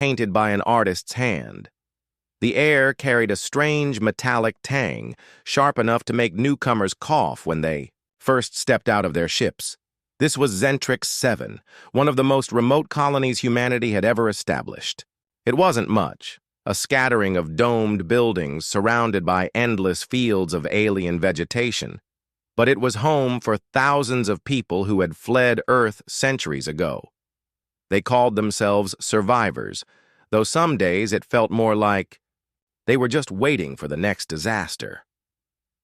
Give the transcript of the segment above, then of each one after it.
painted by an artist's hand. The air carried a strange metallic tang, sharp enough to make newcomers cough when they first stepped out of their ships. This was Zentrix 7, one of the most remote colonies humanity had ever established. It wasn't much, a scattering of domed buildings surrounded by endless fields of alien vegetation, but it was home for thousands of people who had fled Earth centuries ago. They called themselves survivors, though some days it felt more like they were just waiting for the next disaster.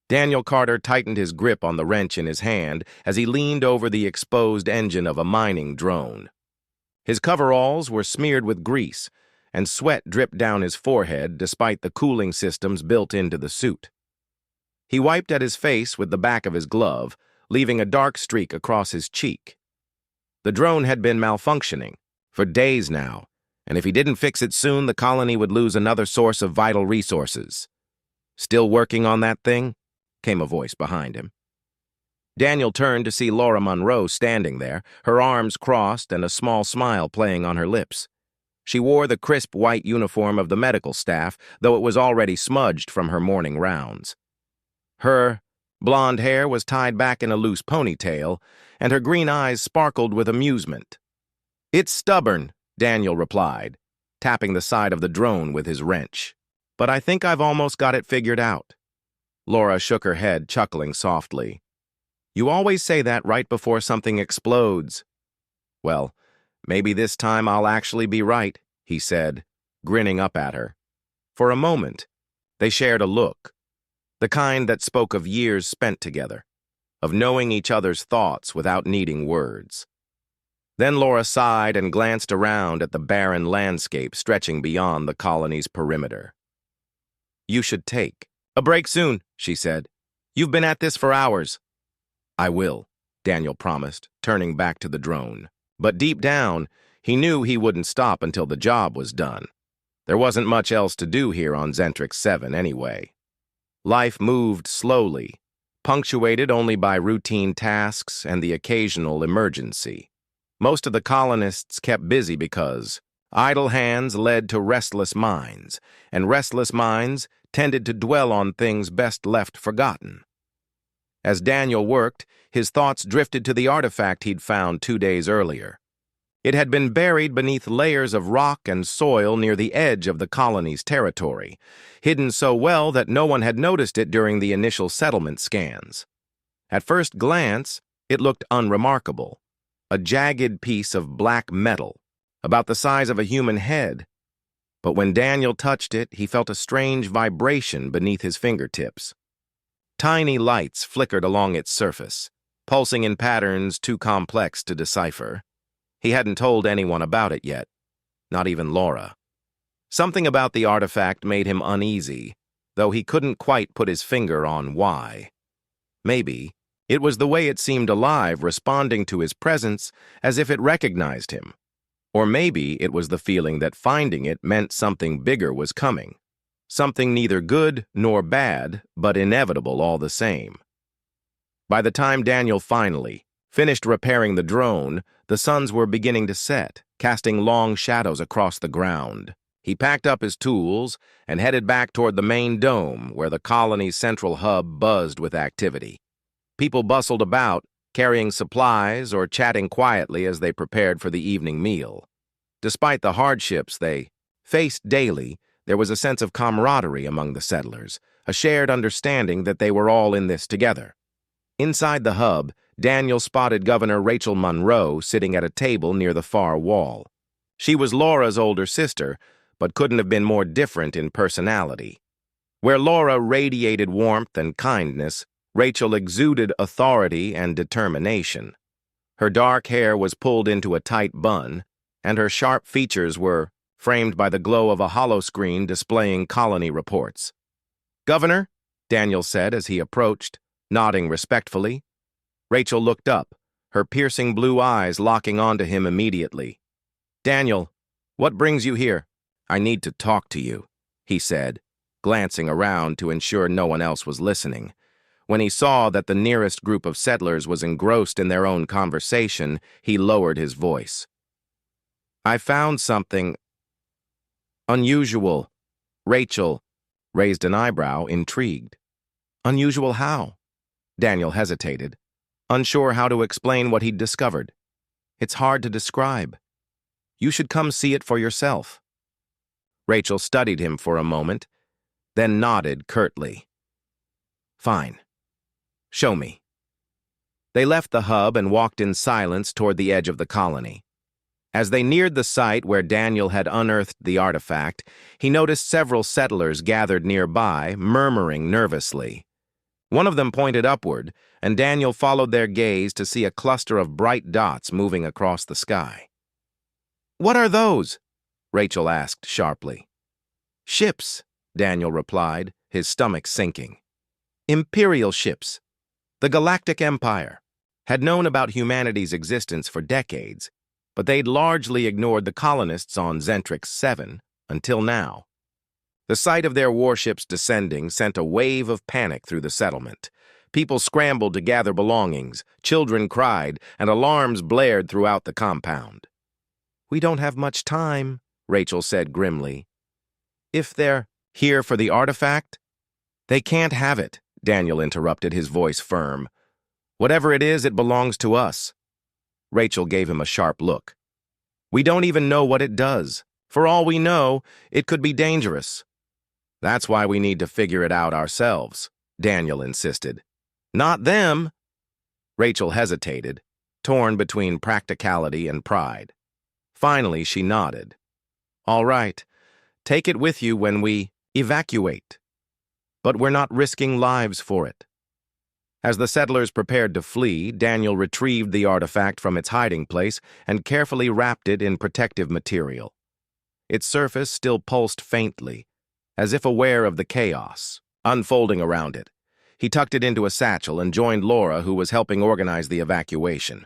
Daniel Carter tightened his grip on the wrench in his hand as he leaned over the exposed engine of a mining drone. His coveralls were smeared with grease, and sweat dripped down his forehead despite the cooling systems built into the suit. He wiped at his face with the back of his glove, leaving a dark streak across his cheek. The drone had been malfunctioning for days now, and if he didn't fix it soon, the colony would lose another source of vital resources. "Still working on that thing?" came a voice behind him. Daniel turned to see Laura Munro standing there, her arms crossed and a small smile playing on her lips. She wore the crisp white uniform of the medical staff, though it was already smudged from her morning rounds. Her blonde hair was tied back in a loose ponytail, and her green eyes sparkled with amusement. "It's stubborn," Daniel replied, tapping the side of the drone with his wrench. "But I think I've almost got it figured out." Laura shook her head, chuckling softly. "You always say that right before something explodes." "Well, maybe this time I'll actually be right," he said, grinning up at her. For a moment, they shared a look, the kind that spoke of years spent together, of knowing each other's thoughts without needing words. Then Laura sighed and glanced around at the barren landscape stretching beyond the colony's perimeter. "You should take a break soon," she said. "You've been at this for hours." "I will," Daniel promised, turning back to the drone. But deep down, he knew he wouldn't stop until the job was done. There wasn't much else to do here on Zentrix 7 anyway. Life moved slowly, punctuated only by routine tasks and the occasional emergency. Most of the colonists kept busy because idle hands led to restless minds, and restless minds tended to dwell on things best left forgotten. As Daniel worked, his thoughts drifted to the artifact he'd found 2 days earlier. It had been buried beneath layers of rock and soil near the edge of the colony's territory, hidden so well that no one had noticed it during the initial settlement scans. At first glance, it looked unremarkable, a jagged piece of black metal, about the size of a human head. But when Daniel touched it, he felt a strange vibration beneath his fingertips. Tiny lights flickered along its surface, pulsing in patterns too complex to decipher. He hadn't told anyone about it yet, not even Laura. Something about the artifact made him uneasy, though he couldn't quite put his finger on why. Maybe it was the way it seemed alive, responding to his presence as if it recognized him. Or maybe it was the feeling that finding it meant something bigger was coming. Something neither good nor bad, but inevitable all the same. By the time Daniel finally finished repairing the drone, the suns were beginning to set, casting long shadows across the ground. He packed up his tools and headed back toward the main dome, where the colony's central hub buzzed with activity. People bustled about, carrying supplies or chatting quietly as they prepared for the evening meal. Despite the hardships they faced daily, there was a sense of camaraderie among the settlers, a shared understanding that they were all in this together. Inside the hub, Daniel spotted Governor Rachel Munro sitting at a table near the far wall. She was Laura's older sister, but couldn't have been more different in personality. Where Laura radiated warmth and kindness, Rachel exuded authority and determination. Her dark hair was pulled into a tight bun, and her sharp features were framed by the glow of a holoscreen displaying colony reports. "Governor," Daniel said as he approached, nodding respectfully. Rachel looked up, her piercing blue eyes locking onto him immediately. "Daniel, what brings you here?" "I need to talk to you," he said, glancing around to ensure no one else was listening. When he saw that the nearest group of settlers was engrossed in their own conversation, he lowered his voice. "I found something. Unusual. Rachel raised an eyebrow, intrigued. Unusual how? Daniel hesitated, unsure how to explain what he'd discovered. It's hard to describe. You should come see it for yourself. Rachel studied him for a moment, then nodded curtly. Fine. Show me. They left the hub and walked in silence toward the edge of the colony. As they neared the site where Daniel had unearthed the artifact, he noticed several settlers gathered nearby, murmuring nervously. One of them pointed upward, and Daniel followed their gaze to see a cluster of bright dots moving across the sky. "What are those?" Rachel asked sharply. "Ships," Daniel replied, his stomach sinking. "Imperial ships. The Galactic Empire had known about humanity's existence for decades, but they'd largely ignored the colonists on Zentrix 7 until now. The sight of their warships descending sent a wave of panic through the settlement. People scrambled to gather belongings, children cried, and alarms blared throughout the compound. "We don't have much time," Rachel said grimly. "If they're here for the artifact?" "They can't have it," Daniel interrupted, his voice firm. "Whatever it is, it belongs to us." Rachel gave him a sharp look. "We don't even know what it does. For all we know, it could be dangerous." "That's why we need to figure it out ourselves," Daniel insisted. "Not them." Rachel hesitated, torn between practicality and pride. Finally, she nodded. "All right, take it with you when we evacuate. But we're not risking lives for it." As the settlers prepared to flee, Daniel retrieved the artifact from its hiding place and carefully wrapped it in protective material. Its surface still pulsed faintly, as if aware of the chaos unfolding around it. He tucked it into a satchel and joined Laura, who was helping organize the evacuation.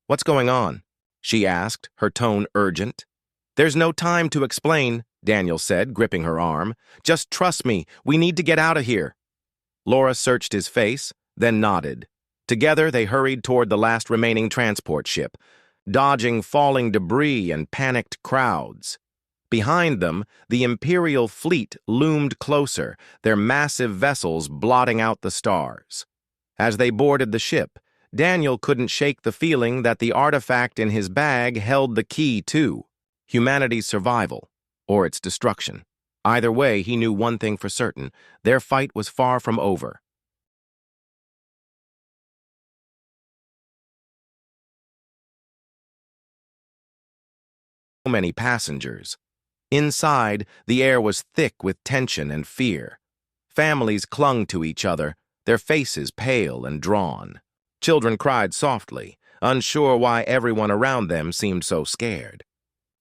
"What's going on?" she asked, her tone urgent. "There's no time to explain," Daniel said, gripping her arm. "Just trust me, we need to get out of here." Laura searched his face, then nodded. Together, they hurried toward the last remaining transport ship, dodging falling debris and panicked crowds. Behind them, the Imperial fleet loomed closer, their massive vessels blotting out the stars. As they boarded the ship, Daniel couldn't shake the feeling that the artifact in his bag held the key to humanity's survival or its destruction. Either way, he knew one thing for certain: their fight was far from over. So many passengers. Inside, the air was thick with tension and fear. Families clung to each other, their faces pale and drawn. Children cried softly, unsure why everyone around them seemed so scared.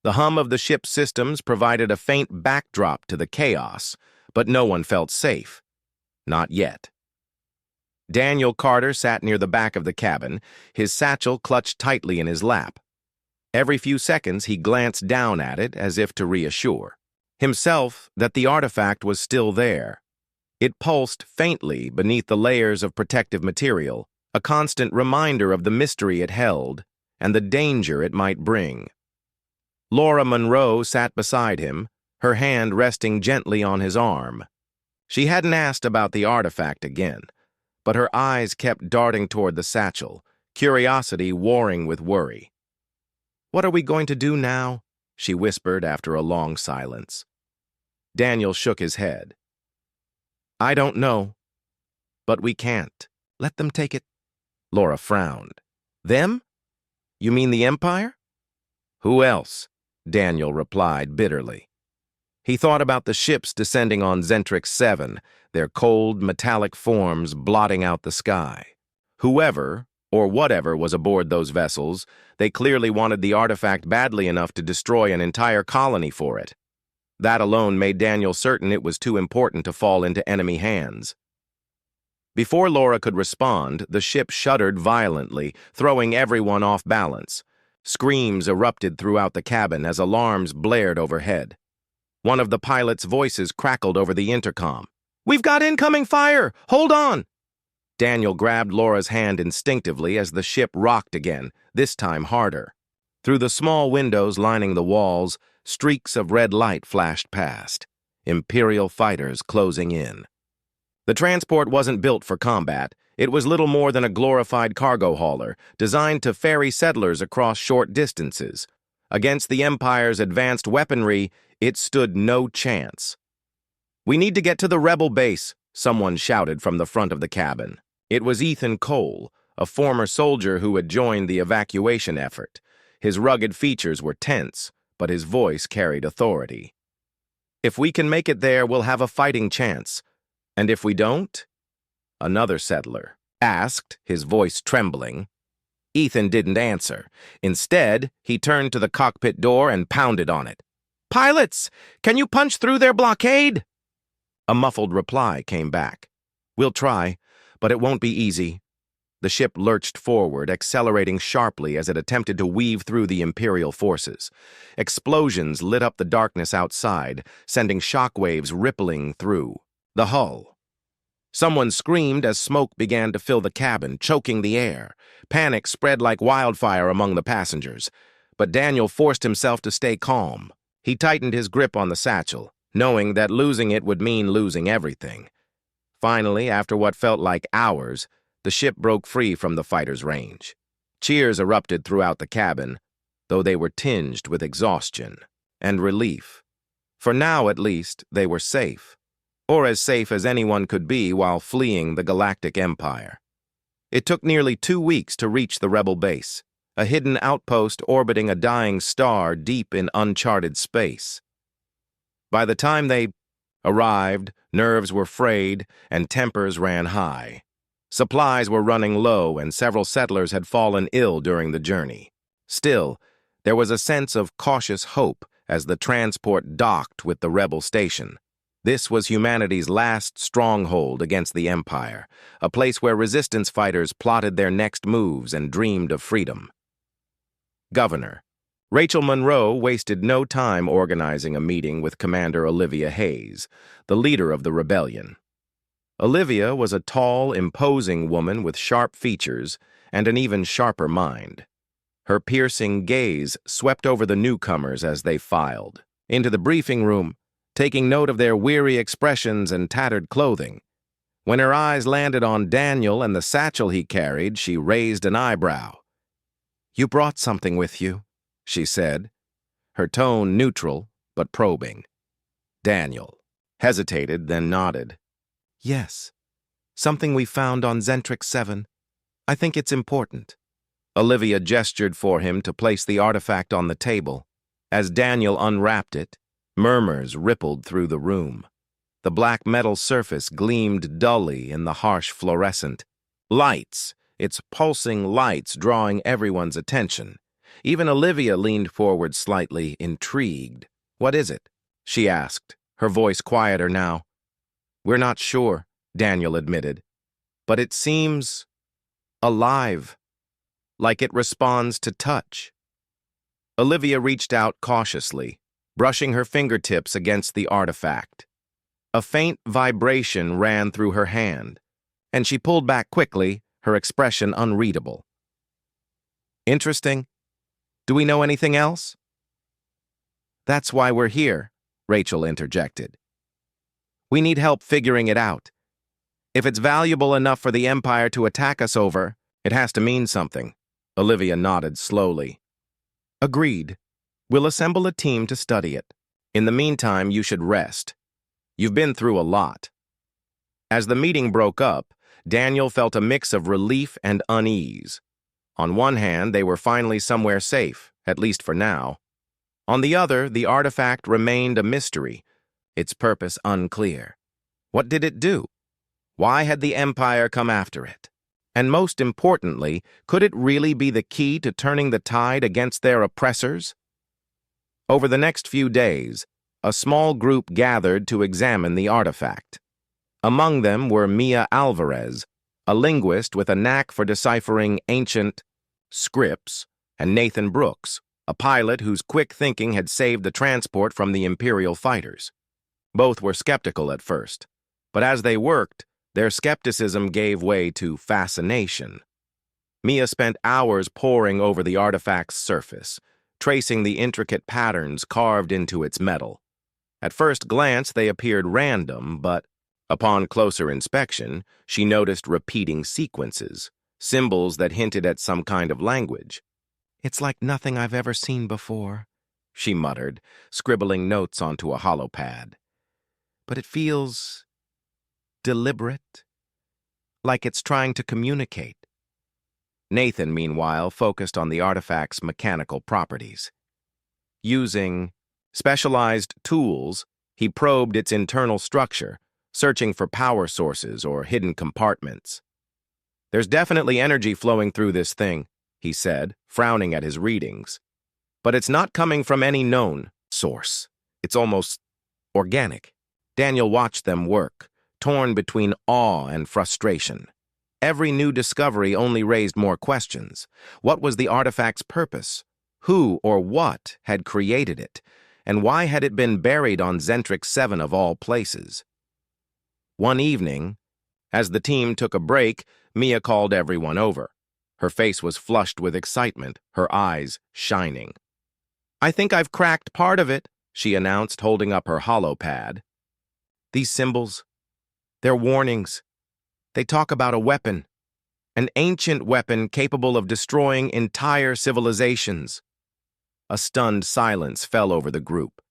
The hum of the ship's systems provided a faint backdrop to the chaos, but no one felt safe. Not yet. Daniel Carter sat near the back of the cabin, his satchel clutched tightly in his lap. Every few seconds, he glanced down at it as if to reassure himself that the artifact was still there. It pulsed faintly beneath the layers of protective material, a constant reminder of the mystery it held and the danger it might bring. Laura Monroe sat beside him, her hand resting gently on his arm. She hadn't asked about the artifact again, but her eyes kept darting toward the satchel, curiosity warring with worry. "What are we going to do now?" she whispered after a long silence. Daniel shook his head. "I don't know, but we can't. Let them take it." Laura frowned. "Them? You mean the Empire?" "Who else?" Daniel replied bitterly. He thought about the ships descending on Zentrix 7, their cold, metallic forms blotting out the sky. Whoever, or whatever was aboard those vessels, they clearly wanted the artifact badly enough to destroy an entire colony for it. That alone made Daniel certain it was too important to fall into enemy hands. Before Laura could respond, the ship shuddered violently, throwing everyone off balance. Screams erupted throughout the cabin as alarms blared overhead. One of the pilot's voices crackled over the intercom. "We've got incoming fire! Hold on!" Daniel grabbed Laura's hand instinctively as the ship rocked again, this time harder. Through the small windows lining the walls, Streaks of red light flashed past, Imperial fighters closing in. The transport wasn't built for combat. It was little more than a glorified cargo hauler, designed to ferry settlers across short distances. Against the Empire's advanced weaponry, it stood no chance. "We need to get to the rebel base," someone shouted from the front of the cabin. It was Ethan Cole, a former soldier who had joined the evacuation effort. His rugged features were tense, but his voice carried authority. "If we can make it there, we'll have a fighting chance. And if we don't?" Another settler asked, his voice trembling. Ethan didn't answer. Instead, he turned to the cockpit door and pounded on it. "Pilots, can you punch through their blockade?" A muffled reply came back. "We'll try, but it won't be easy." The ship lurched forward, accelerating sharply as it attempted to weave through the Imperial forces. Explosions lit up the darkness outside, sending shockwaves rippling through the hull. Someone screamed as smoke began to fill the cabin, choking the air. Panic spread like wildfire among the passengers. But Daniel forced himself to stay calm. He tightened his grip on the satchel, knowing that losing it would mean losing everything. Finally, after what felt like hours, the ship broke free from the fighter's range. Cheers erupted throughout the cabin, though they were tinged with exhaustion and relief. For now, at least, they were safe, or as safe as anyone could be while fleeing the Galactic Empire. It took nearly 2 weeks to reach the rebel base, a hidden outpost orbiting a dying star deep in uncharted space. By the time they arrived, nerves were frayed and tempers ran high. Supplies were running low and several settlers had fallen ill during the journey. Still, there was a sense of cautious hope as the transport docked with the rebel station. This was humanity's last stronghold against the Empire, a place where resistance fighters plotted their next moves and dreamed of freedom. Governor Rachel Monroe wasted no time organizing a meeting with Commander Olivia Hayes, the leader of the rebellion. Olivia was a tall, imposing woman with sharp features and an even sharper mind. Her piercing gaze swept over the newcomers as they filed into the briefing room, taking note of their weary expressions and tattered clothing. When her eyes landed on Daniel and the satchel he carried, she raised an eyebrow. "You brought something with you," she said, her tone neutral but probing. Daniel hesitated, then nodded. "Yes, something we found on Zentrix 7. I think it's important." Olivia gestured for him to place the artifact on the table. As Daniel unwrapped it, murmurs rippled through the room. The black metal surface gleamed dully in the harsh fluorescent. Lights, its pulsing lights drawing everyone's attention. Even Olivia leaned forward slightly, intrigued. "What is it?" she asked, her voice quieter now. "We're not sure," Daniel admitted, "but it seems alive, like it responds to touch." Olivia reached out cautiously, brushing her fingertips against the artifact. A faint vibration ran through her hand, and she pulled back quickly, her expression unreadable. "Interesting. Do we know anything else?" "That's why we're here," Rachel interjected. "We need help figuring it out. If it's valuable enough for the Empire to attack us over, it has to mean something." Olivia nodded slowly. "Agreed. We'll assemble a team to study it. In the meantime, you should rest. You've been through a lot." As the meeting broke up, Daniel felt a mix of relief and unease. On one hand, they were finally somewhere safe, at least for now. On the other, the artifact remained a mystery, its purpose unclear. What did it do? Why had the Empire come after it? And most importantly, could it really be the key to turning the tide against their oppressors? Over the next few days, a small group gathered to examine the artifact. Among them were Mia Alvarez, a linguist with a knack for deciphering ancient scripts, and Nathan Brooks, a pilot whose quick thinking had saved the transport from the Imperial fighters. Both were skeptical at first, but as they worked, their skepticism gave way to fascination. Mia spent hours poring over the artifact's surface, tracing the intricate patterns carved into its metal. At first glance, they appeared random, but upon closer inspection, she noticed repeating sequences, symbols that hinted at some kind of language. "It's like nothing I've ever seen before," she muttered, scribbling notes onto a hollow pad. "But it feels deliberate, like it's trying to communicate." Nathan, meanwhile, focused on the artifact's mechanical properties. Using specialized tools, he probed its internal structure, searching for power sources or hidden compartments. "There's definitely energy flowing through this thing," he said, frowning at his readings. "But it's not coming from any known source. It's almost organic." Daniel watched them work, torn between awe and frustration. Every new discovery only raised more questions. What was the artifact's purpose? Who or what had created it? And why had it been buried on Zentrix 7 of all places? One evening, as the team took a break, Mia called everyone over. Her face was flushed with excitement, her eyes shining. "I think I've cracked part of it," she announced, holding up her hollow pad. "These symbols, they're warnings. They talk about a weapon, an ancient weapon capable of destroying entire civilizations." A stunned silence fell over the group.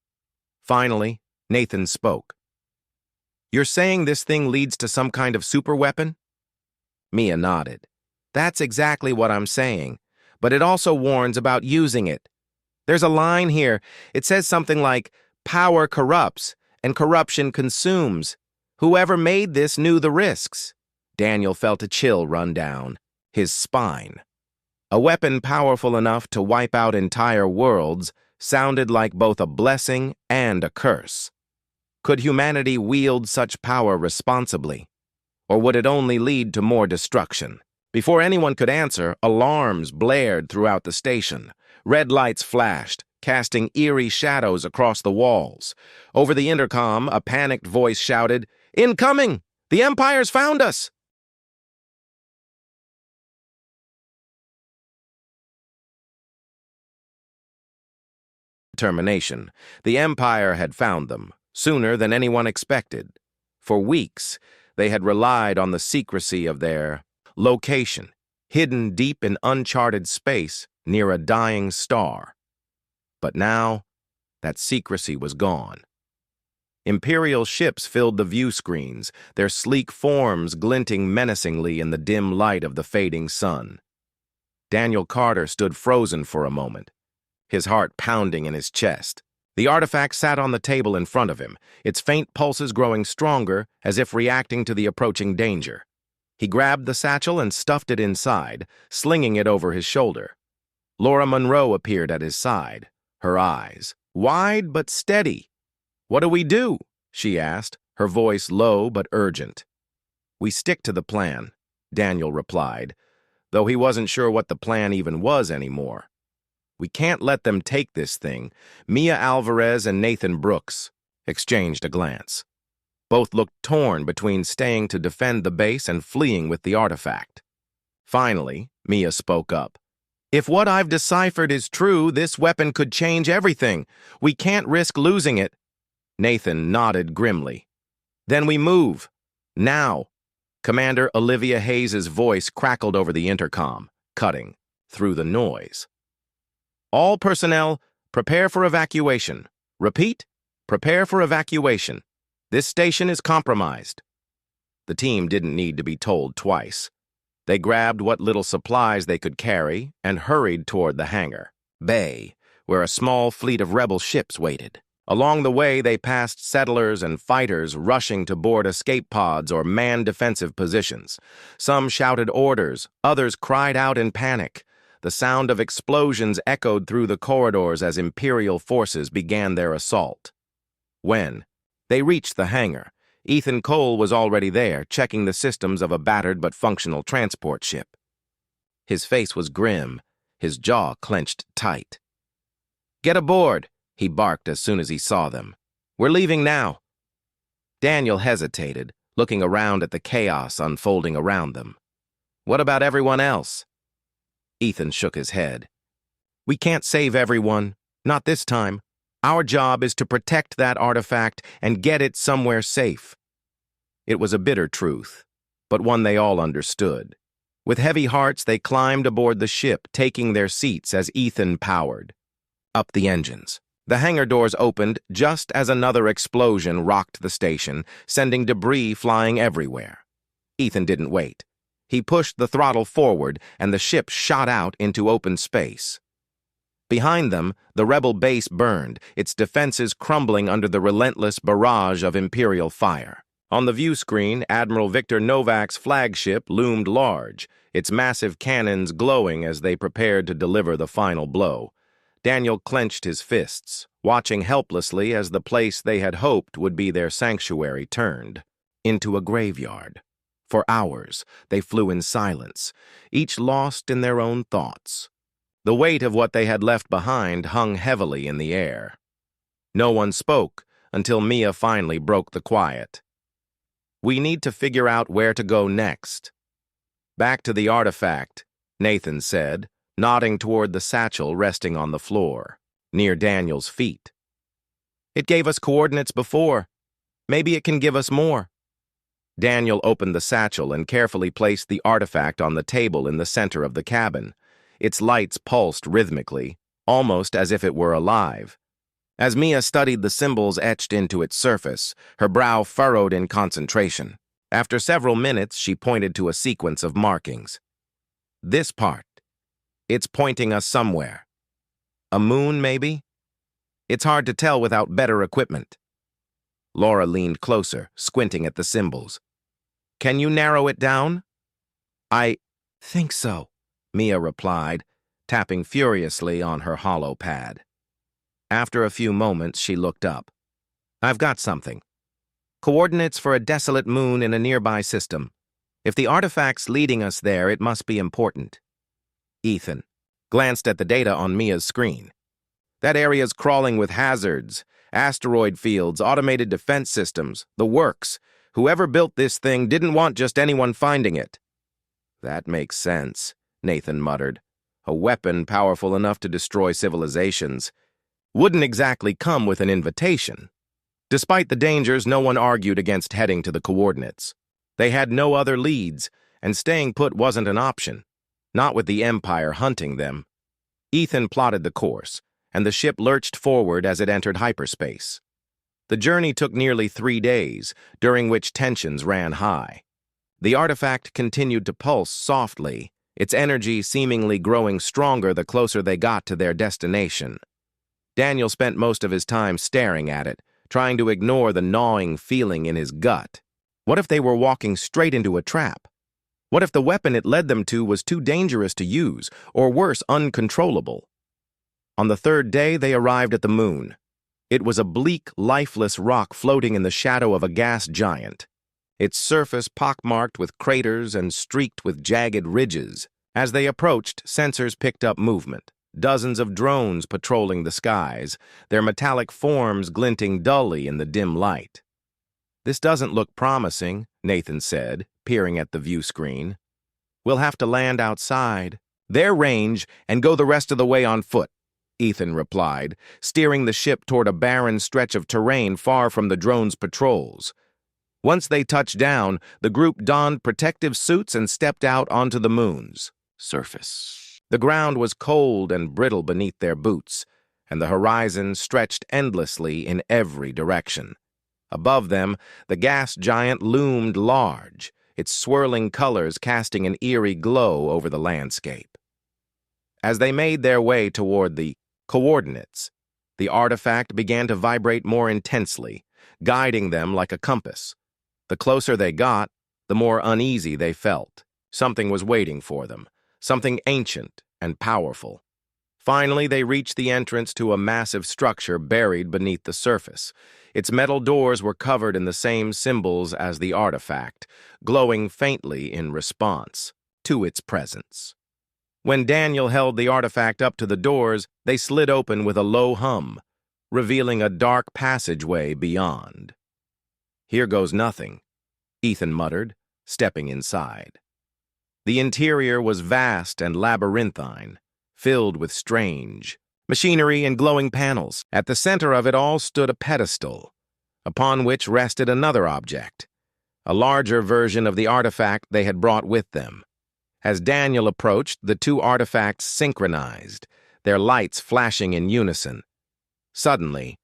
Finally, Nathan spoke. "You're saying this thing leads to some kind of superweapon?" Mia nodded. "That's exactly what I'm saying, but it also warns about using it. There's a line here. It says something like, 'Power corrupts, and corruption consumes.' Whoever made this knew the risks." Daniel felt a chill run down his spine. A weapon powerful enough to wipe out entire worlds sounded like both a blessing and a curse. Could humanity wield such power responsibly? Or would it only lead to more destruction? Before anyone could answer, alarms blared throughout the station. Red lights flashed, casting eerie shadows across the walls. Over the intercom, a panicked voice shouted, "Incoming! The Empire's found us!" Termination. The Empire had found them, sooner than anyone expected. For weeks, they had relied on the secrecy of their location, hidden deep in uncharted space near a dying star. But now, that secrecy was gone. Imperial ships filled the view screens, their sleek forms glinting menacingly in the dim light of the fading sun. Daniel Carter stood frozen for a moment, his heart pounding in his chest. The artifact sat on the table in front of him, its faint pulses growing stronger as if reacting to the approaching danger. He grabbed the satchel and stuffed it inside, slinging it over his shoulder. Laura Monroe appeared at his side, her eyes wide but steady. "What do we do?" she asked, her voice low but urgent. "We stick to the plan," Daniel replied, though he wasn't sure what the plan even was anymore. "We can't let them take this thing." Mia Alvarez and Nathan Brooks exchanged a glance. Both looked torn between staying to defend the base and fleeing with the artifact. Finally, Mia spoke up. "If what I've deciphered is true, this weapon could change everything. We can't risk losing it." Nathan nodded grimly. "Then we move. Now." Commander Olivia Hayes's voice crackled over the intercom, cutting through the noise. "All personnel, prepare for evacuation. Repeat, prepare for evacuation. This station is compromised." The team didn't need to be told twice. They grabbed what little supplies they could carry and hurried toward the hangar bay, where a small fleet of rebel ships waited. Along the way, they passed settlers and fighters rushing to board escape pods or man defensive positions. Some shouted orders, others cried out in panic. The sound of explosions echoed through the corridors as Imperial forces began their assault. When they reached the hangar, Ethan Cole was already there, checking the systems of a battered but functional transport ship. His face was grim, his jaw clenched tight. "Get aboard," he barked as soon as he saw them. "We're leaving now." Daniel hesitated, looking around at the chaos unfolding around them. "What about everyone else?" Ethan shook his head. We can't save everyone. Not this time. Our job is to protect that artifact and get it somewhere safe. It was a bitter truth, but one they all understood. With heavy hearts, they climbed aboard the ship, taking their seats as Ethan powered up the engines. The hangar doors opened just as another explosion rocked the station, sending debris flying everywhere. Ethan didn't wait. He pushed the throttle forward, and the ship shot out into open space. Behind them, the rebel base burned, its defenses crumbling under the relentless barrage of Imperial fire. On the view screen, Admiral Victor Novak's flagship loomed large, its massive cannons glowing as they prepared to deliver the final blow. Daniel clenched his fists, watching helplessly as the place they had hoped would be their sanctuary turned into a graveyard. For hours, they flew in silence, each lost in their own thoughts. The weight of what they had left behind hung heavily in the air. No one spoke until Mia finally broke the quiet. "We need to figure out where to go next." "Back to the artifact," Nathan said, nodding toward the satchel resting on the floor, near Daniel's feet. "It gave us coordinates before. Maybe it can give us more." Daniel opened the satchel and carefully placed the artifact on the table in the center of the cabin. Its lights pulsed rhythmically, almost as if it were alive. As Mia studied the symbols etched into its surface, her brow furrowed in concentration. After several minutes, she pointed to a sequence of markings. "This part. It's pointing us somewhere. A moon, maybe? It's hard to tell without better equipment." Laura leaned closer, squinting at the symbols. "Can you narrow it down?" "I think so," Mia replied, tapping furiously on her hollow pad. After a few moments, she looked up. "I've got something. Coordinates for a desolate moon in a nearby system. If the artifact's leading us there, it must be important." Ethan glanced at the data on Mia's screen. "That area's crawling with hazards, asteroid fields, automated defense systems, the works. Whoever built this thing didn't want just anyone finding it." "That makes sense," Nathan muttered. "A weapon powerful enough to destroy civilizations wouldn't exactly come with an invitation." Despite the dangers, no one argued against heading to the coordinates. They had no other leads, and staying put wasn't an option. Not with the Empire hunting them. Ethan plotted the course, and the ship lurched forward as it entered hyperspace. The journey took nearly 3 days, during which tensions ran high. The artifact continued to pulse softly, its energy seemingly growing stronger the closer they got to their destination. Daniel spent most of his time staring at it, trying to ignore the gnawing feeling in his gut. What if they were walking straight into a trap? What if the weapon it led them to was too dangerous to use, or worse, uncontrollable? On the 3rd day, they arrived at the moon. It was a bleak, lifeless rock floating in the shadow of a gas giant, its surface pockmarked with craters and streaked with jagged ridges. As they approached, sensors picked up movement. Dozens of drones patrolling the skies, their metallic forms glinting dully in the dim light. "This doesn't look promising," Nathan said, peering at the view screen. "We'll have to land outside their range and go the rest of the way on foot," Ethan replied, steering the ship toward a barren stretch of terrain far from the drone's patrols. Once they touched down, the group donned protective suits and stepped out onto the moon's surface. The ground was cold and brittle beneath their boots, and the horizon stretched endlessly in every direction. Above them, the gas giant loomed large, its swirling colors casting an eerie glow over the landscape. As they made their way toward the coordinates, the artifact began to vibrate more intensely, guiding them like a compass. The closer they got, the more uneasy they felt. Something was waiting for them, something ancient and powerful. Finally, they reached the entrance to a massive structure buried beneath the surface. Its metal doors were covered in the same symbols as the artifact, glowing faintly in response to its presence. When Daniel held the artifact up to the doors, they slid open with a low hum, revealing a dark passageway beyond. "Here goes nothing," Ethan muttered, stepping inside. The interior was vast and labyrinthine, filled with strange machinery and glowing panels. At the center of it all stood a pedestal, upon which rested another object, a larger version of the artifact they had brought with them. As Daniel approached, the two artifacts synchronized, their lights flashing in unison. Suddenly,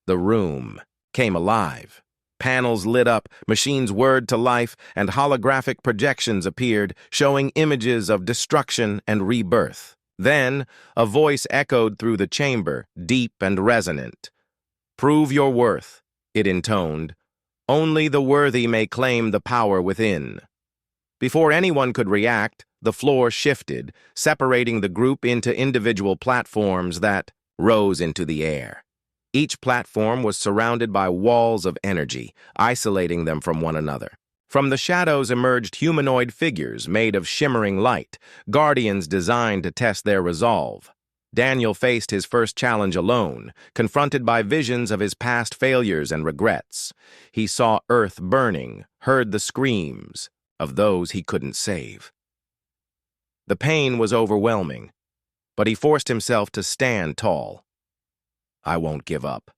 the room came alive. Panels lit up, machines whirred to life, and holographic projections appeared, showing images of destruction and rebirth. Then, a voice echoed through the chamber, deep and resonant. "Prove your worth," it intoned. "Only the worthy may claim the power within." Before anyone could react, the floor shifted, separating the group into individual platforms that rose into the air. Each platform was surrounded by walls of energy, isolating them from one another. From the shadows emerged humanoid figures made of shimmering light, guardians designed to test their resolve. Daniel faced his first challenge alone, confronted by visions of his past failures and regrets. He saw Earth burning, heard the screams of those he couldn't save. The pain was overwhelming, but he forced himself to stand tall. "I won't give up,"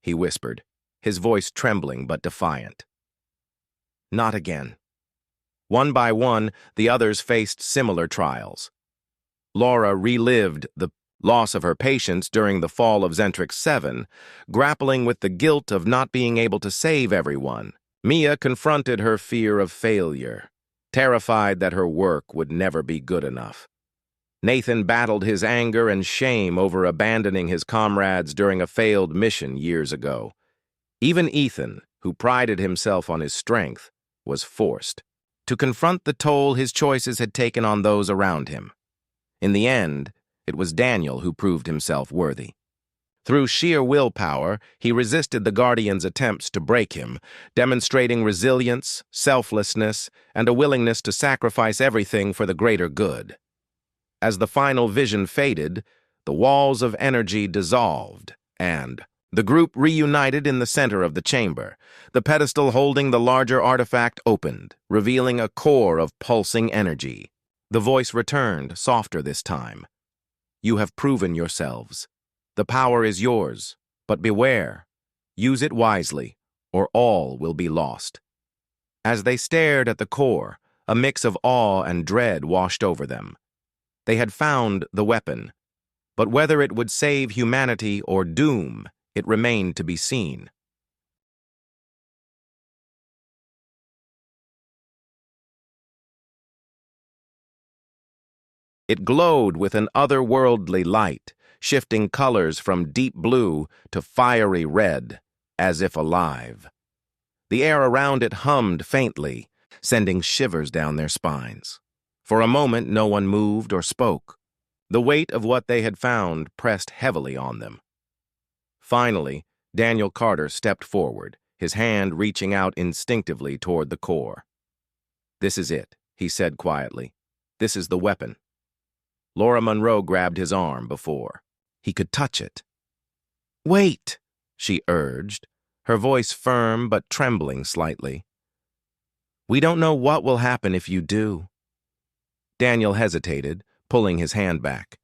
he whispered, his voice trembling but defiant. Not again. One by one, the others faced similar trials. Laura relived the loss of her patients during the fall of Zentrix 7, grappling with the guilt of not being able to save everyone. Mia confronted her fear of failure, terrified that her work would never be good enough. Nathan battled his anger and shame over abandoning his comrades during a failed mission years ago. Even Ethan, who prided himself on his strength, was forced to confront the toll his choices had taken on those around him. In the end, it was Daniel who proved himself worthy. Through sheer willpower, he resisted the Guardian's attempts to break him, demonstrating resilience, selflessness, and a willingness to sacrifice everything for the greater good. As the final vision faded, the walls of energy dissolved, and the group reunited in the center of the chamber. The pedestal holding the larger artifact opened, revealing a core of pulsing energy. The voice returned, softer this time. "You have proven yourselves. The power is yours, but beware. Use it wisely, or all will be lost." As they stared at the core, a mix of awe and dread washed over them. They had found the weapon, but whether it would save humanity or doom, it remained to be seen. It glowed with an otherworldly light, shifting colors from deep blue to fiery red, as if alive. The air around it hummed faintly, sending shivers down their spines. For a moment, no one moved or spoke. The weight of what they had found pressed heavily on them. Finally, Daniel Carter stepped forward, his hand reaching out instinctively toward the core. "This is it," he said quietly. "This is the weapon." Laura Monroe grabbed his arm before he could touch it. "Wait," she urged, her voice firm but trembling slightly. "We don't know what will happen if you do." Daniel hesitated, pulling his hand back.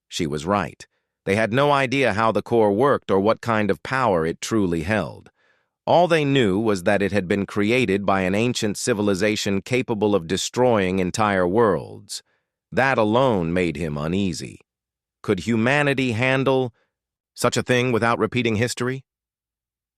She was right. They had no idea how the core worked or what kind of power it truly held. All they knew was that it had been created by an ancient civilization capable of destroying entire worlds. That alone made him uneasy. Could humanity handle such a thing without repeating history?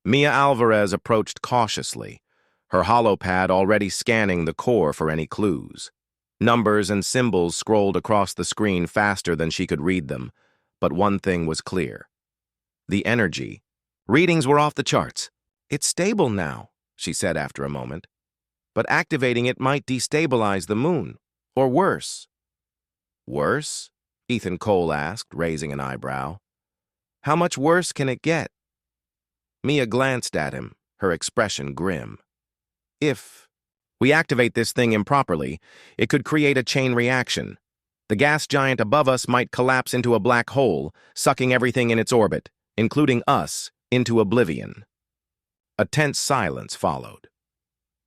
Mia Alvarez approached cautiously, her holopad already scanning the core for any clues. Numbers and symbols scrolled across the screen faster than she could read them, but one thing was clear. The energy. Readings were off the charts. "It's stable now," she said after a moment. "But activating it might destabilize the moon, or worse." "Worse?" Ethan Cole asked, raising an eyebrow. "How much worse can it get?" Mia glanced at him, her expression grim. "If we activate this thing improperly, it could create a chain reaction. The gas giant above us might collapse into a black hole, sucking everything in its orbit, including us, into oblivion." A tense silence followed.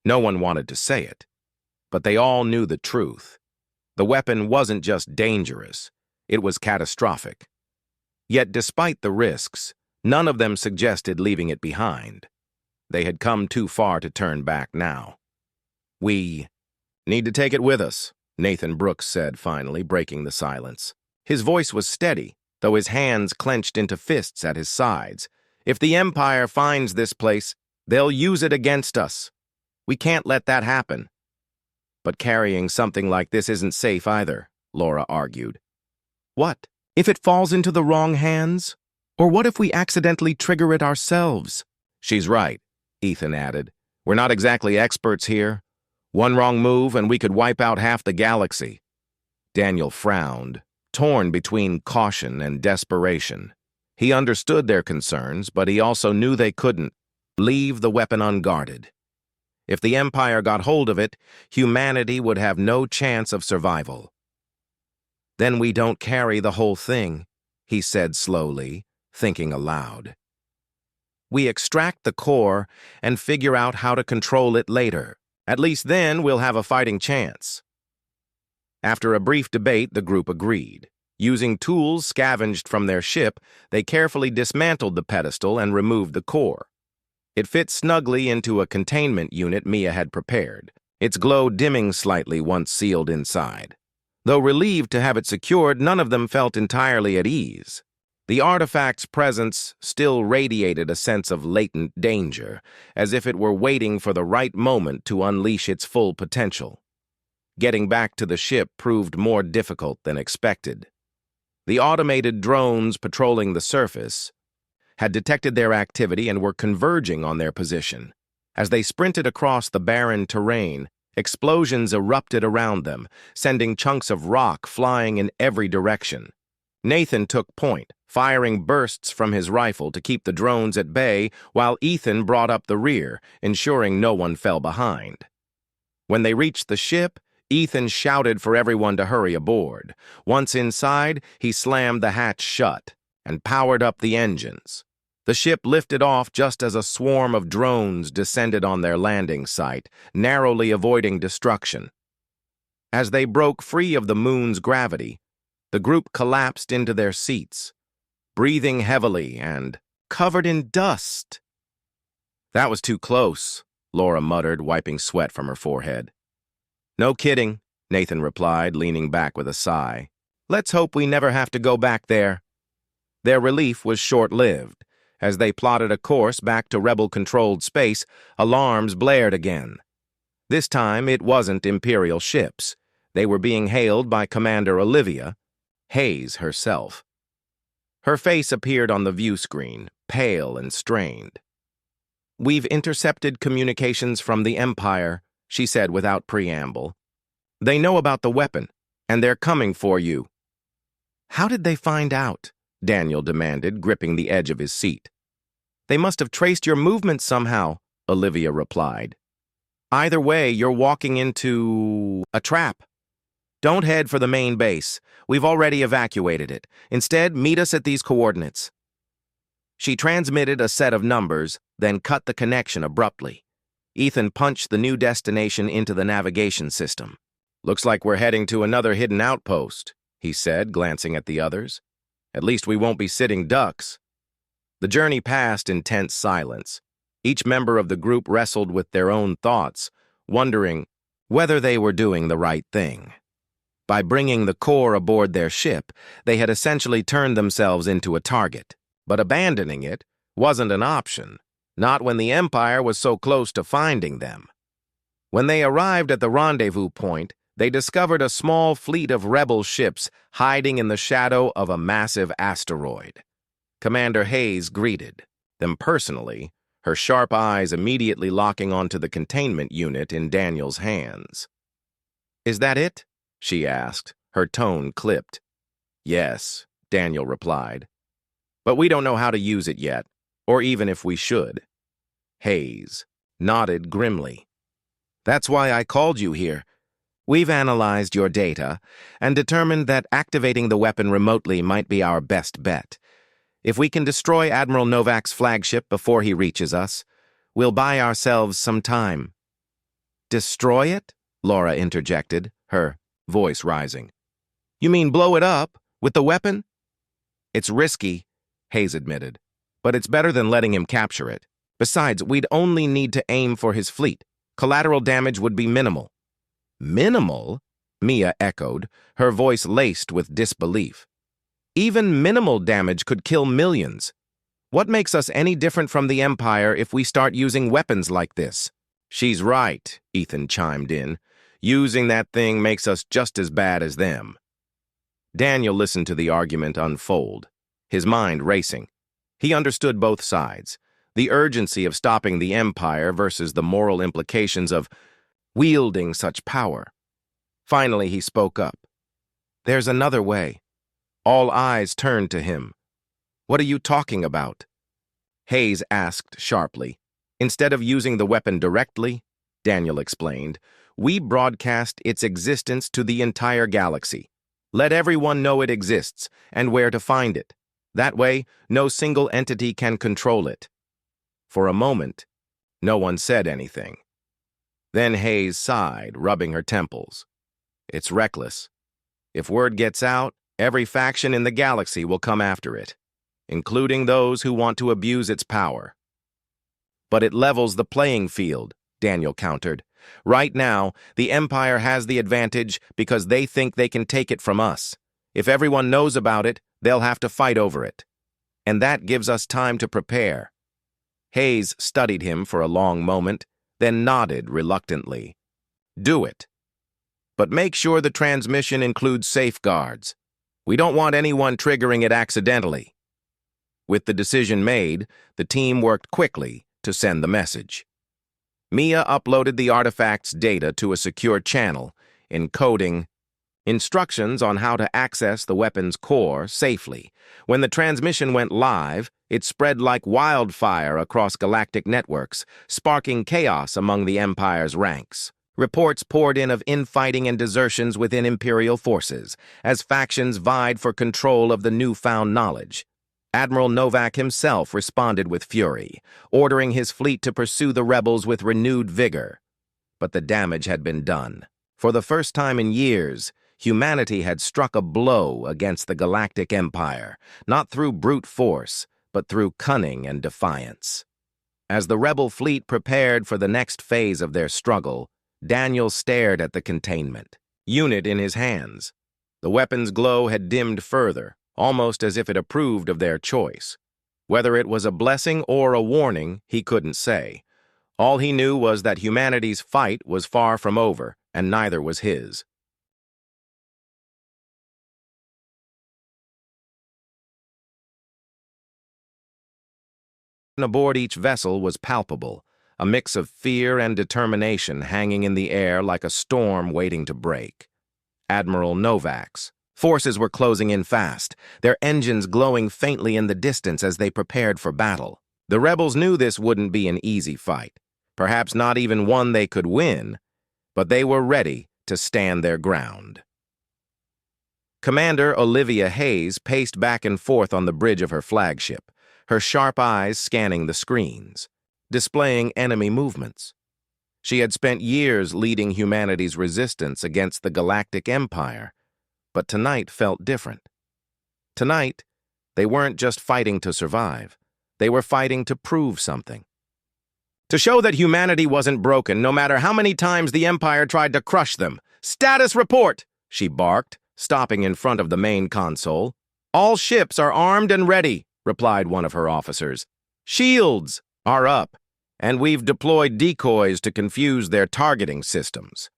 No one wanted to say it, but they all knew the truth. The weapon wasn't just dangerous. It was catastrophic. Yet despite the risks, none of them suggested leaving it behind. They had come too far to turn back now. "We need to take it with us," Nathan Brooks said finally, breaking the silence. His voice was steady, though his hands clenched into fists at his sides. "If the Empire finds this place, they'll use it against us. We can't let that happen." "But carrying something like this isn't safe either," Laura argued. "What? If it falls into the wrong hands? Or what if we accidentally trigger it ourselves?" "She's right," Ethan added. "We're not exactly experts here. One wrong move and we could wipe out half the galaxy." Daniel frowned, torn between caution and desperation. He understood their concerns, but he also knew they couldn't leave the weapon unguarded. If the Empire got hold of it, humanity would have no chance of survival. "Then we don't carry the whole thing," he said slowly, thinking aloud. "We extract the core and figure out how to control it later. At least then we'll have a fighting chance." After a brief debate, the group agreed. Using tools scavenged from their ship, they carefully dismantled the pedestal and removed the core. It fit snugly into a containment unit Mia had prepared, its glow dimming slightly once sealed inside. Though relieved to have it secured, none of them felt entirely at ease. The artifact's presence still radiated a sense of latent danger, as if it were waiting for the right moment to unleash its full potential. Getting back to the ship proved more difficult than expected. The automated drones patrolling the surface had detected their activity and were converging on their position. As they sprinted across the barren terrain, explosions erupted around them, sending chunks of rock flying in every direction. Nathan took point, firing bursts from his rifle to keep the drones at bay, while Ethan brought up the rear, ensuring no one fell behind. When they reached the ship, Ethan shouted for everyone to hurry aboard. Once inside, he slammed the hatch shut and powered up the engines. The ship lifted off just as a swarm of drones descended on their landing site, narrowly avoiding destruction. As they broke free of the moon's gravity, the group collapsed into their seats, breathing heavily and covered in dust. "That was too close," Laura muttered, wiping sweat from her forehead. "No kidding," Nathan replied, leaning back with a sigh. "Let's hope we never have to go back there." Their relief was short-lived. As they plotted a course back to rebel-controlled space, alarms blared again. This time, it wasn't Imperial ships. They were being hailed by Commander Olivia, Hayes herself. Her face appeared on the view screen, pale and strained. "We've intercepted communications from the Empire," she said without preamble. "They know about the weapon, and they're coming for you." "How did they find out?" Daniel demanded, gripping the edge of his seat. "They must have traced your movements somehow," Olivia replied. "Either way, you're walking into a trap. Don't head for the main base. We've already evacuated it. Instead, meet us at these coordinates." She transmitted a set of numbers, then cut the connection abruptly. Ethan punched the new destination into the navigation system. "Looks like we're heading to another hidden outpost," he said, glancing at the others. "At least we won't be sitting ducks." The journey passed in tense silence. Each member of the group wrestled with their own thoughts, wondering whether they were doing the right thing. By bringing the core aboard their ship, they had essentially turned themselves into a target. But abandoning it wasn't an option, not when the Empire was so close to finding them. When they arrived at the rendezvous point, they discovered a small fleet of rebel ships hiding in the shadow of a massive asteroid. Commander Hayes greeted them personally, her sharp eyes immediately locking onto the containment unit in Daniel's hands. "Is that it?" she asked, her tone clipped. "Yes," Daniel replied. "But we don't know how to use it yet, or even if we should." Hayes nodded grimly. "That's why I called you here. We've analyzed your data and determined that activating the weapon remotely might be our best bet. If we can destroy Admiral Novak's flagship before he reaches us, we'll buy ourselves some time." "Destroy it?" Laura interjected, her voice rising. "You mean blow it up, With the weapon? It's risky, Hayes admitted, but it's better than letting him capture it. Besides, we'd only need to aim for his fleet. Collateral damage would be minimal. Minimal? Mia echoed, her voice laced with disbelief. Even minimal damage could kill millions. What makes us any different from the Empire if we start using weapons like this? She's right, Ethan chimed in. Using that thing makes us just as bad as them. Daniel listened to the argument unfold, his mind racing. He understood both sides, the urgency of stopping the Empire versus the moral implications of wielding such power. Finally, he spoke up. There's another way. All eyes turned to him. What are you talking about? Hayes asked sharply. Instead of using the weapon directly, Daniel explained, we broadcast its existence to the entire galaxy. Let everyone know it exists and where to find it. That way, no single entity can control it. For a moment, no one said anything. Then Hayes sighed, rubbing her temples. It's reckless. If word gets out, every faction in the galaxy will come after it, including those who want to abuse its power. But it levels the playing field, Daniel countered. Right now, the Empire has the advantage because they think they can take it from us. If everyone knows about it, they'll have to fight over it. And that gives us time to prepare. Hayes studied him for a long moment, then nodded reluctantly. Do it. But make sure the transmission includes safeguards. We don't want anyone triggering it accidentally. With the decision made, the team worked quickly to send the message. Mia uploaded the artifact's data to a secure channel, encoding instructions on how to access the weapon's core safely. When the transmission went live, it spread like wildfire across galactic networks, sparking chaos among the Empire's ranks. Reports poured in of infighting and desertions within Imperial forces, as factions vied for control of the newfound knowledge. Admiral Novak himself responded with fury, ordering his fleet to pursue the rebels with renewed vigor. But the damage had been done. For the first time in years, humanity had struck a blow against the Galactic Empire, not through brute force, but through cunning and defiance. As the rebel fleet prepared for the next phase of their struggle, Daniel stared at the containment unit in his hands. The weapon's glow had dimmed further, almost as if it approved of their choice. Whether it was a blessing or a warning, he couldn't say. All he knew was that humanity's fight was far from over, and neither was his. Aboard each vessel was palpable, a mix of fear and determination hanging in the air like a storm waiting to break. Admiral Novak's forces were closing in fast, their engines glowing faintly in the distance as they prepared for battle. The rebels knew this wouldn't be an easy fight, perhaps not even one they could win, but they were ready to stand their ground. Commander Olivia Hayes paced back and forth on the bridge of her flagship, her sharp eyes scanning the screens, displaying enemy movements. She had spent years leading humanity's resistance against the Galactic Empire, but tonight felt different. Tonight, they weren't just fighting to survive. They were fighting to prove something. To show that humanity wasn't broken, no matter how many times the Empire tried to crush them. Status report, she barked, stopping in front of the main console. All ships are armed and ready, replied one of her officers. Shields are up, and we've deployed decoys to confuse their targeting systems.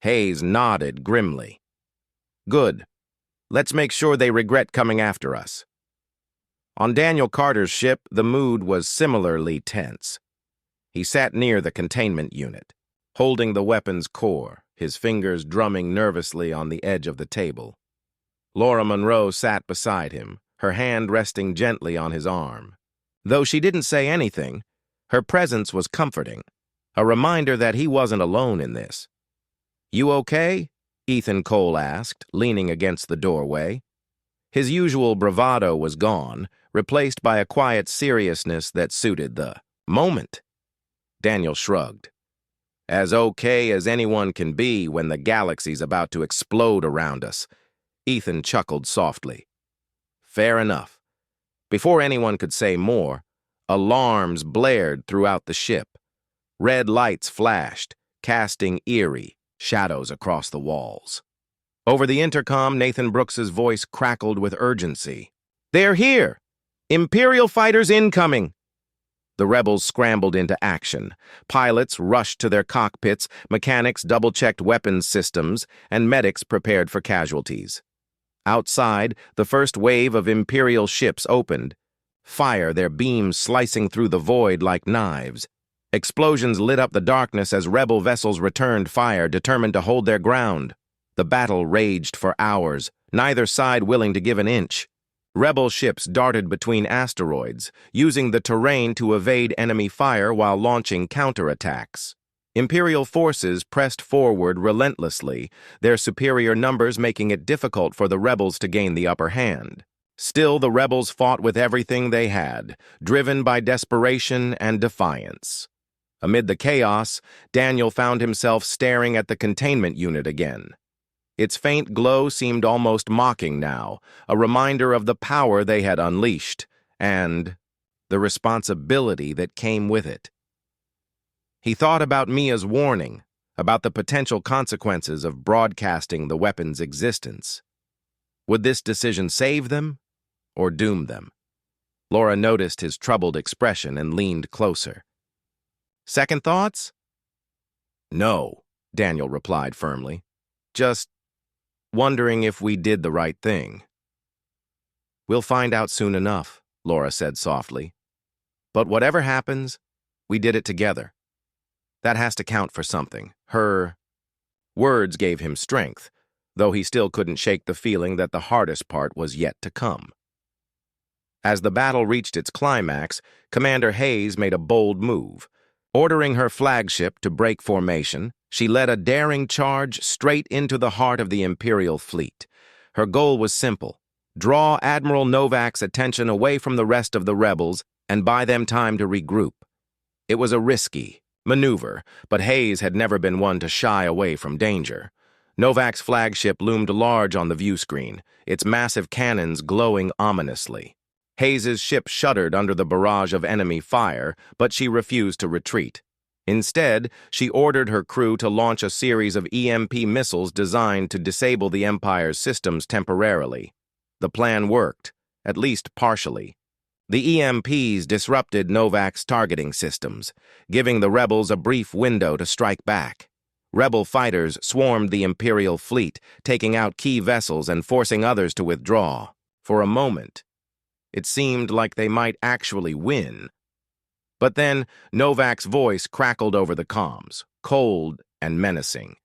Hayes nodded grimly. Good. Let's make sure they regret coming after us. On Daniel Carter's ship, the mood was similarly tense. He sat near the containment unit, holding the weapon's core, his fingers drumming nervously on the edge of the table. Laura Monroe sat beside him, her hand resting gently on his arm. Though she didn't say anything, her presence was comforting, a reminder that he wasn't alone in this. You okay? Ethan Cole asked, leaning against the doorway. His usual bravado was gone, replaced by a quiet seriousness that suited the moment. Daniel shrugged. As okay as anyone can be when the galaxy's about to explode around us. Ethan chuckled softly. Fair enough. Before anyone could say more, alarms blared throughout the ship. Red lights flashed, casting eerie shadows across the walls. Over the intercom, Nathan Brooks's voice crackled with urgency. They're here! Imperial fighters incoming! The rebels scrambled into action. Pilots rushed to their cockpits, mechanics double-checked weapons systems, and medics prepared for casualties. Outside, the first wave of Imperial ships opened. Fire, their beams slicing through the void like knives. Explosions lit up the darkness as rebel vessels returned fire, determined to hold their ground. The battle raged for hours, neither side willing to give an inch. Rebel ships darted between asteroids, using the terrain to evade enemy fire while launching counterattacks. Imperial forces pressed forward relentlessly, their superior numbers making it difficult for the rebels to gain the upper hand. Still, the rebels fought with everything they had, driven by desperation and defiance. Amid the chaos, Daniel found himself staring at the containment unit again. Its faint glow seemed almost mocking now, a reminder of the power they had unleashed, and the responsibility that came with it. He thought about Mia's warning, about the potential consequences of broadcasting the weapon's existence. Would this decision save them or doom them? Laura noticed his troubled expression and leaned closer. Second thoughts? No, Daniel replied firmly. Just wondering if we did the right thing. We'll find out soon enough, Laura said softly. But whatever happens, we did it together. That has to count for something. Her words gave him strength, though he still couldn't shake the feeling that the hardest part was yet to come. As the battle reached its climax, Commander Hayes made a bold move. Ordering her flagship to break formation, she led a daring charge straight into the heart of the Imperial fleet. Her goal was simple: draw Admiral Novak's attention away from the rest of the rebels and buy them time to regroup. It was a risky maneuver, but Hayes had never been one to shy away from danger. Novak's flagship loomed large on the view screen, its massive cannons glowing ominously. Hayes's ship shuddered under the barrage of enemy fire, but she refused to retreat. Instead, she ordered her crew to launch a series of EMP missiles designed to disable the Empire's systems temporarily. The plan worked, at least partially. The EMPs disrupted Novak's targeting systems, giving the rebels a brief window to strike back. Rebel fighters swarmed the Imperial fleet, taking out key vessels and forcing others to withdraw. For a moment, it seemed like they might actually win. But then, Novak's voice crackled over the comms, cold and menacing.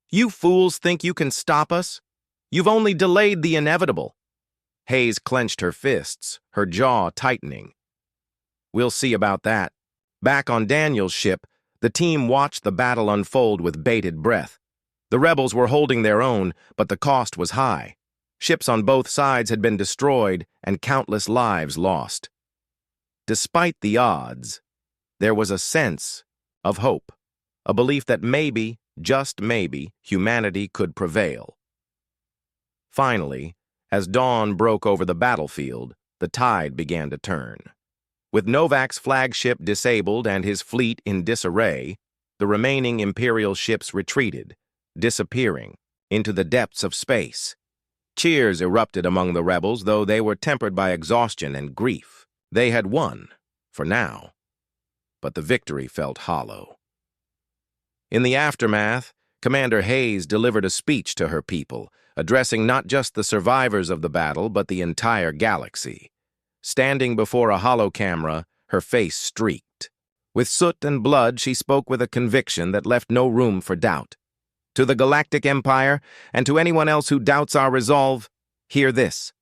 You fools think you can stop us? You've only delayed the inevitable. Hayes clenched her fists, her jaw tightening. We'll see about that. Back on Daniel's ship, the team watched the battle unfold with bated breath. The rebels were holding their own, but the cost was high. Ships on both sides had been destroyed and countless lives lost. Despite the odds, there was a sense of hope, a belief that maybe, just maybe, humanity could prevail. Finally, as dawn broke over the battlefield, the tide began to turn. With Novak's flagship disabled and his fleet in disarray, the remaining Imperial ships retreated, disappearing into the depths of space. Cheers erupted among the rebels, though they were tempered by exhaustion and grief. They had won, for now, but the victory felt hollow. In the aftermath, Commander Hayes delivered a speech to her people, addressing not just the survivors of the battle, but the entire galaxy. Standing before a hollow camera, her face streaked. With soot and blood, she spoke with a conviction that left no room for doubt. To the Galactic Empire, and to anyone else who doubts our resolve, hear this.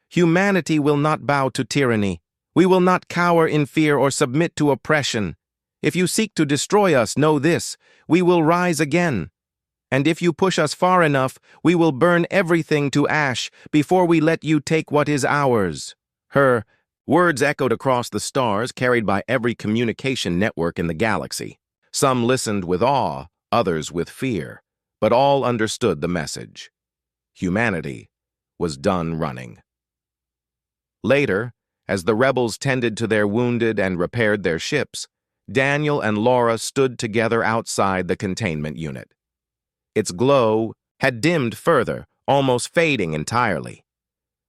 Humanity will not bow to tyranny. We will not cower in fear or submit to oppression. If you seek to destroy us, know this, we will rise again. And if you push us far enough, we will burn everything to ash before we let you take what is ours. Her words echoed across the stars, carried by every communication network in the galaxy. Some listened with awe, others with fear, but all understood the message. Humanity was done running. Later, as the rebels tended to their wounded and repaired their ships, Daniel and Laura stood together outside the containment unit. Its glow had dimmed further, almost fading entirely.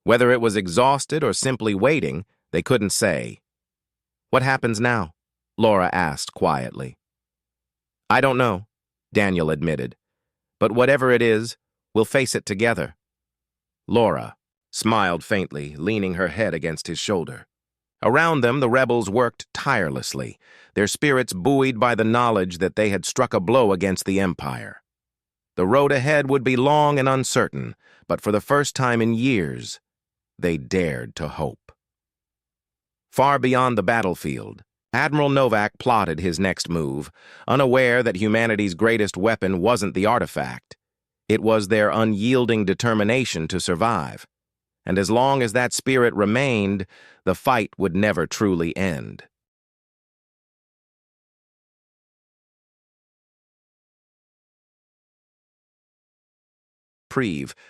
Whether it was exhausted or simply waiting, they couldn't say. "What happens now?" Laura asked quietly. "I don't know," Daniel admitted. "But whatever it is, we'll face it together." Laura smiled faintly, leaning her head against his shoulder. Around them, the rebels worked tirelessly, their spirits buoyed by the knowledge that they had struck a blow against the Empire. The road ahead would be long and uncertain, but for the first time in years, they dared to hope. Far beyond the battlefield, Admiral Novak plotted his next move, unaware that humanity's greatest weapon wasn't the artifact. It was their unyielding determination to survive. And as long as that spirit remained, the fight would never truly end.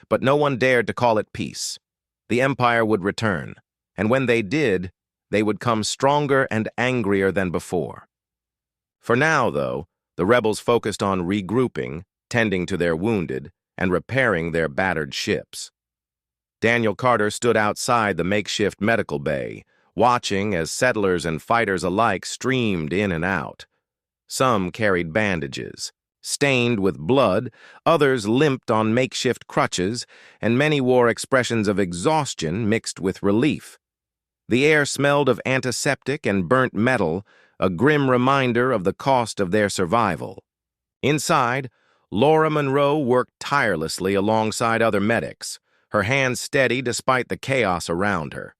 But no one dared to call it peace. The Empire would return, and when they did, they would come stronger and angrier than before. For now, though, the rebels focused on regrouping, tending to their wounded, and repairing their battered ships. Daniel Carter stood outside the makeshift medical bay, watching as settlers and fighters alike streamed in and out. Some carried bandages, stained with blood, others limped on makeshift crutches, and many wore expressions of exhaustion mixed with relief. The air smelled of antiseptic and burnt metal, a grim reminder of the cost of their survival. Inside, Laura Monroe worked tirelessly alongside other medics, her hands steady despite the chaos around her.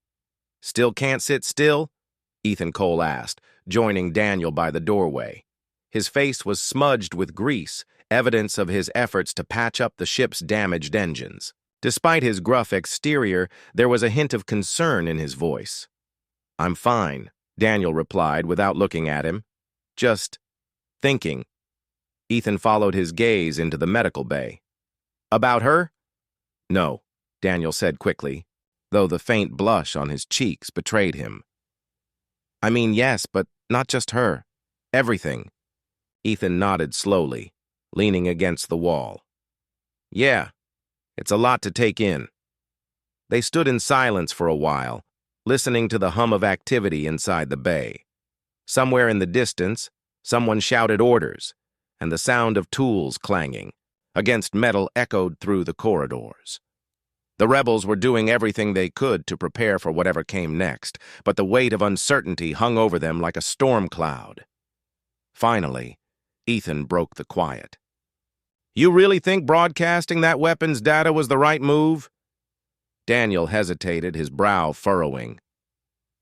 "Still can't sit still?" Ethan Cole asked, joining Daniel by the doorway. His face was smudged with grease, evidence of his efforts to patch up the ship's damaged engines. Despite his gruff exterior, there was a hint of concern in his voice. "I'm fine," Daniel replied without looking at him. "Just thinking." Ethan followed his gaze into the medical bay. "About her?" "No," Daniel said quickly, though the faint blush on his cheeks betrayed him. "I mean, yes, but not just her. Everything." Ethan nodded slowly, leaning against the wall. "Yeah, it's a lot to take in." They stood in silence for a while, listening to the hum of activity inside the bay. Somewhere in the distance, someone shouted orders, and the sound of tools clanging against metal echoed through the corridors. The rebels were doing everything they could to prepare for whatever came next, but the weight of uncertainty hung over them like a storm cloud. Finally, Ethan broke the quiet. "You really think broadcasting that weapon's data was the right move?" Daniel hesitated, his brow furrowing.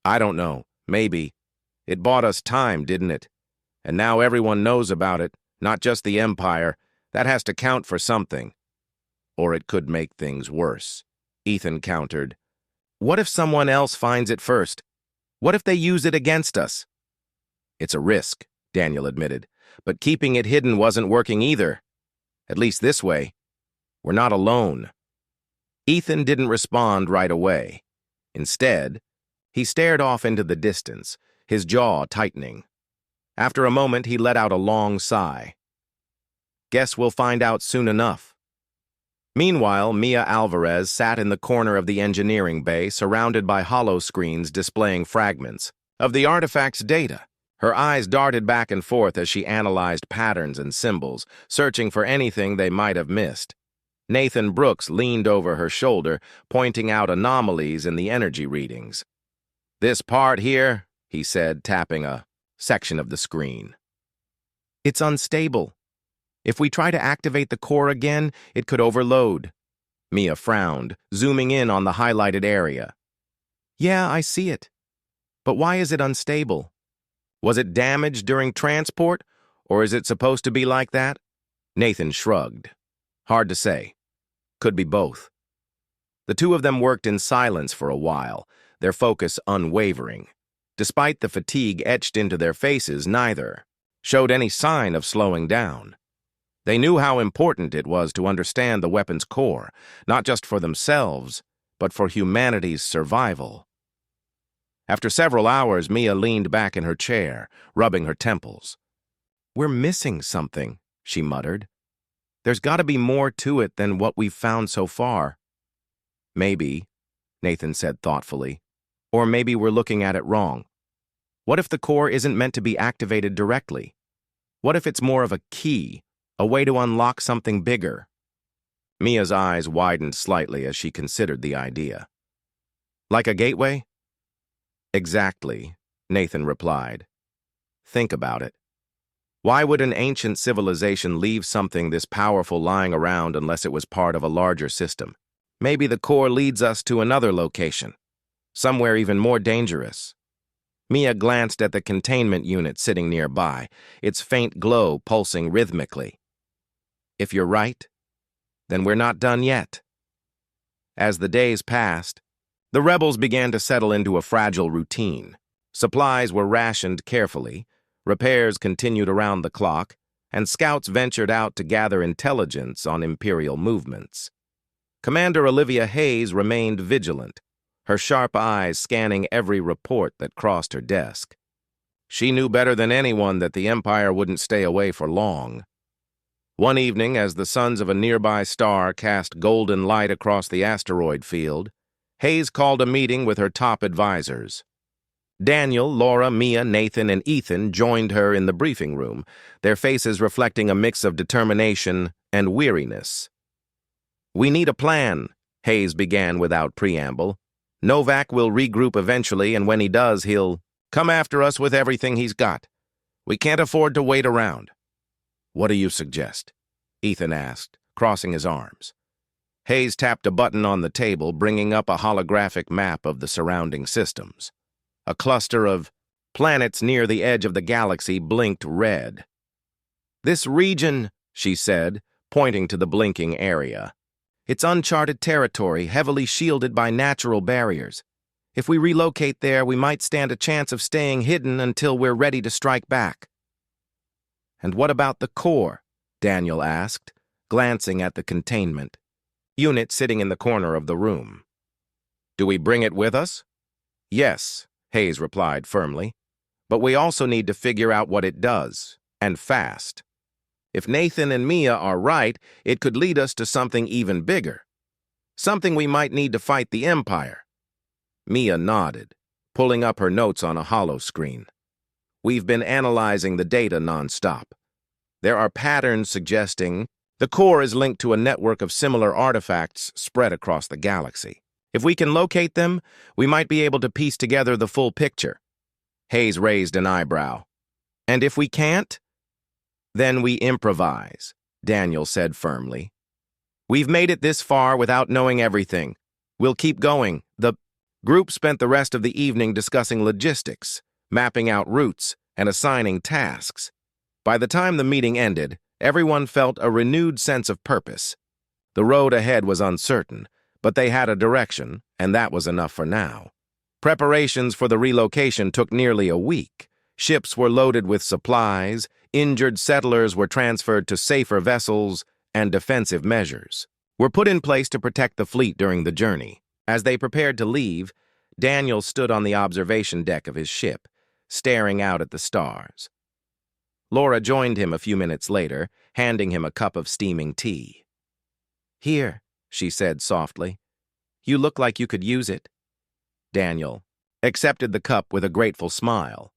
"I don't know. Maybe. It bought us time, didn't it? And now everyone knows about it, not just the Empire. That has to count for something. Or it could make things worse," Ethan countered. "What if someone else finds it first? What if they use it against us?" "It's a risk," Daniel admitted, "but keeping it hidden wasn't working either. At least this way. We're not alone." Ethan didn't respond right away. Instead, he stared off into the distance, his jaw tightening. After a moment, he let out a long sigh. "Guess we'll find out soon enough." Meanwhile, Mia Alvarez sat in the corner of the engineering bay, surrounded by hollow screens displaying fragments of the artifact's data. Her eyes darted back and forth as she analyzed patterns and symbols, searching for anything they might have missed. Nathan Brooks leaned over her shoulder, pointing out anomalies in the energy readings. "This part here," he said, tapping a section of the screen. "It's unstable. If we try to activate the core again, it could overload." Mia frowned, zooming in on the highlighted area. "Yeah, I see it. But why is it unstable? Was it damaged during transport, or is it supposed to be like that?" Nathan shrugged. "Hard to say. Could be both." The two of them worked in silence for a while, their focus unwavering. Despite the fatigue etched into their faces, neither showed any sign of slowing down. They knew how important it was to understand the weapon's core, not just for themselves, but for humanity's survival. After several hours, Mia leaned back in her chair, rubbing her temples. "We're missing something," she muttered. "There's got to be more to it than what we've found so far." "Maybe," Nathan said thoughtfully. "Or maybe we're looking at it wrong. What if the core isn't meant to be activated directly? What if it's more of a key, a way to unlock something bigger?" Mia's eyes widened slightly as she considered the idea. "Like a gateway?" "Exactly," Nathan replied. "Think about it. Why would an ancient civilization leave something this powerful lying around unless it was part of a larger system? Maybe the core leads us to another location, somewhere even more dangerous." Mia glanced at the containment unit sitting nearby, its faint glow pulsing rhythmically. "If you're right, then we're not done yet." As the days passed, the rebels began to settle into a fragile routine. Supplies were rationed carefully, repairs continued around the clock, and scouts ventured out to gather intelligence on Imperial movements. Commander Olivia Hayes remained vigilant, her sharp eyes scanning every report that crossed her desk. She knew better than anyone that the Empire wouldn't stay away for long. One evening, as the suns of a nearby star cast golden light across the asteroid field, Hayes called a meeting with her top advisors. Daniel, Laura, Mia, Nathan, and Ethan joined her in the briefing room, their faces reflecting a mix of determination and weariness. "We need a plan," Hayes began without preamble. "Novak will regroup eventually, and when he does, he'll come after us with everything he's got. We can't afford to wait around." "What do you suggest?" Ethan asked, crossing his arms. Hayes tapped a button on the table, bringing up a holographic map of the surrounding systems. A cluster of planets near the edge of the galaxy blinked red. "This region," she said, pointing to the blinking area. "It's uncharted territory, heavily shielded by natural barriers. If we relocate there, we might stand a chance of staying hidden until we're ready to strike back." "And what about the core?" Daniel asked, glancing at the containment unit sitting in the corner of the room. "Do we bring it with us?" "Yes," Hayes replied firmly. "But we also need to figure out what it does, and fast. If Nathan and Mia are right, it could lead us to something even bigger. Something we might need to fight the Empire." Mia nodded, pulling up her notes on a holo screen. "We've been analyzing the data nonstop. There are patterns suggesting the core is linked to a network of similar artifacts spread across the galaxy. If we can locate them, we might be able to piece together the full picture." Hayes raised an eyebrow. "And if we can't?" "Then we improvise," Daniel said firmly. "We've made it this far without knowing everything. We'll keep going." The group spent the rest of the evening discussing logistics, mapping out routes, and assigning tasks. By the time the meeting ended, everyone felt a renewed sense of purpose. The road ahead was uncertain, but they had a direction, and that was enough for now. Preparations for the relocation took nearly a week. Ships were loaded with supplies, injured settlers were transferred to safer vessels, and defensive measures were put in place to protect the fleet during the journey. As they prepared to leave, Daniel stood on the observation deck of his ship, staring out at the stars. Laura joined him a few minutes later, handing him a cup of steaming tea. "Here," she said softly. "You look like you could use it." Daniel accepted the cup with a grateful smile.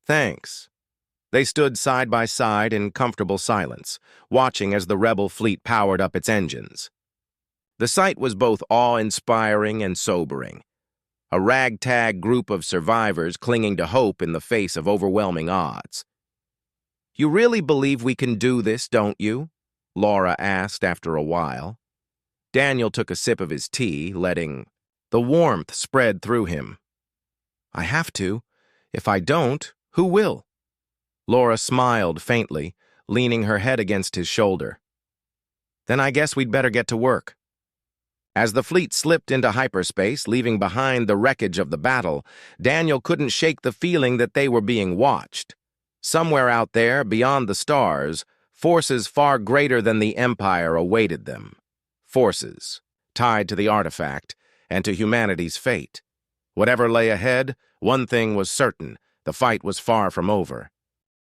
"Thanks." They stood side by side in comfortable silence, watching as the rebel fleet powered up its engines. The sight was both awe-inspiring and sobering. A ragtag group of survivors clinging to hope in the face of overwhelming odds. "You really believe we can do this, don't you?" Laura asked after a while. Daniel took a sip of his tea, letting the warmth spread through him. "I have to. If I don't, who will?" Laura smiled faintly, leaning her head against his shoulder. "Then I guess we'd better get to work." As the fleet slipped into hyperspace, leaving behind the wreckage of the battle, Daniel couldn't shake the feeling that they were being watched. Somewhere out there, beyond the stars, forces far greater than the Empire awaited them. Forces tied to the artifact and to humanity's fate. Whatever lay ahead, one thing was certain: the fight was far from over.